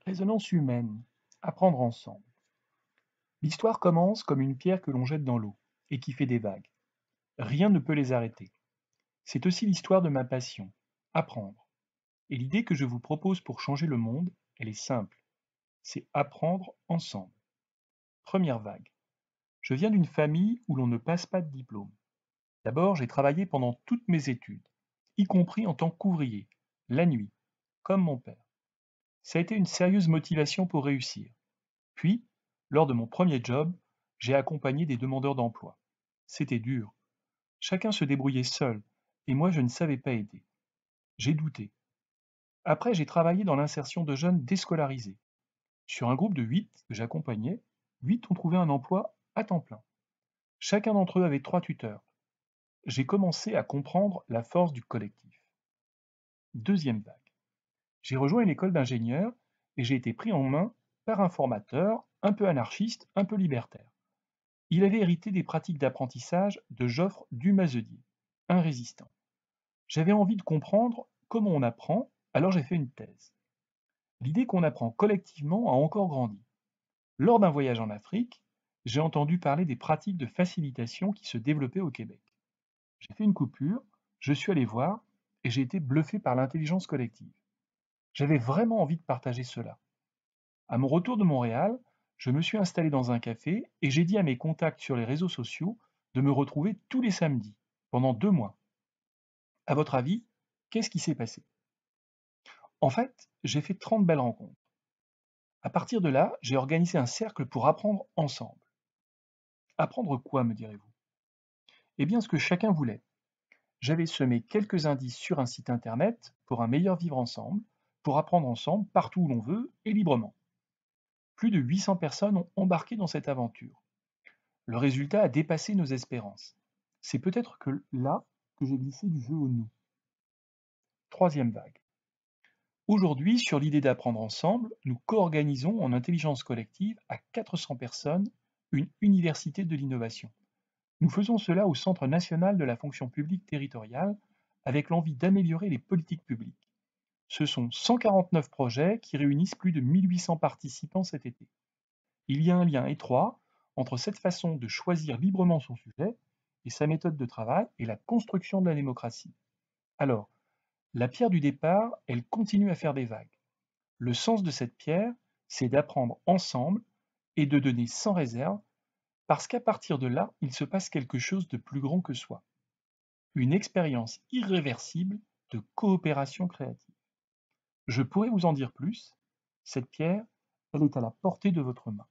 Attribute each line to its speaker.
Speaker 1: Résonance humaine. Apprendre ensemble. L'histoire commence comme une pierre que l'on jette dans l'eau et qui fait des vagues. Rien ne peut les arrêter. C'est aussi l'histoire de ma passion, apprendre. Et l'idée que je vous propose pour changer le monde, elle est simple. C'est apprendre ensemble. Première vague. Je viens d'une famille où l'on ne passe pas de diplôme. D'abord, j'ai travaillé pendant toutes mes études, y compris en tant qu'ouvrier, la nuit, comme mon père. Ça a été une sérieuse motivation pour réussir. Puis, lors de mon premier job, j'ai accompagné des demandeurs d'emploi. C'était dur. Chacun se débrouillait seul, et moi je ne savais pas aider. J'ai douté. Après, j'ai travaillé dans l'insertion de jeunes déscolarisés. Sur un groupe de 8 que j'accompagnais, 8 ont trouvé un emploi à temps plein. Chacun d'entre eux avait 3 tuteurs. J'ai commencé à comprendre la force du collectif. Deuxième vague. J'ai rejoint une école d'ingénieurs et j'ai été pris en main par un formateur un peu anarchiste, un peu libertaire. Il avait hérité des pratiques d'apprentissage de Joffre Dumazedier, un résistant. J'avais envie de comprendre comment on apprend, alors j'ai fait une thèse. L'idée qu'on apprend collectivement a encore grandi. Lors d'un voyage en Afrique, j'ai entendu parler des pratiques de facilitation qui se développaient au Québec. J'ai fait une coupure, je suis allé voir et j'ai été bluffé par l'intelligence collective. J'avais vraiment envie de partager cela. À mon retour de Montréal, je me suis installé dans un café et j'ai dit à mes contacts sur les réseaux sociaux de me retrouver tous les samedis, pendant 2 mois. À votre avis, qu'est-ce qui s'est passé? En fait, j'ai fait 30 belles rencontres. À partir de là, j'ai organisé un cercle pour apprendre ensemble. Apprendre quoi, me direz-vous? Eh bien, ce que chacun voulait. J'avais semé quelques indices sur un site internet pour un meilleur vivre ensemble, pour apprendre ensemble partout où l'on veut et librement. Plus de 800 personnes ont embarqué dans cette aventure. Le résultat a dépassé nos espérances. C'est peut-être que là que j'ai glissé du jeu au nous. Troisième vague. Aujourd'hui, sur l'idée d'apprendre ensemble, nous co-organisons en intelligence collective à 400 personnes une université de l'innovation. Nous faisons cela au Centre national de la fonction publique territoriale avec l'envie d'améliorer les politiques publiques. Ce sont 149 projets qui réunissent plus de 1800 participants cet été. Il y a un lien étroit entre cette façon de choisir librement son sujet et sa méthode de travail et la construction de la démocratie. Alors, la pierre du départ, elle continue à faire des vagues. Le sens de cette pierre, c'est d'apprendre ensemble et de donner sans réserve, parce qu'à partir de là, il se passe quelque chose de plus grand que soi. Une expérience irréversible de coopération créative. Je pourrais vous en dire plus. Cette pierre, elle est à la portée de votre main.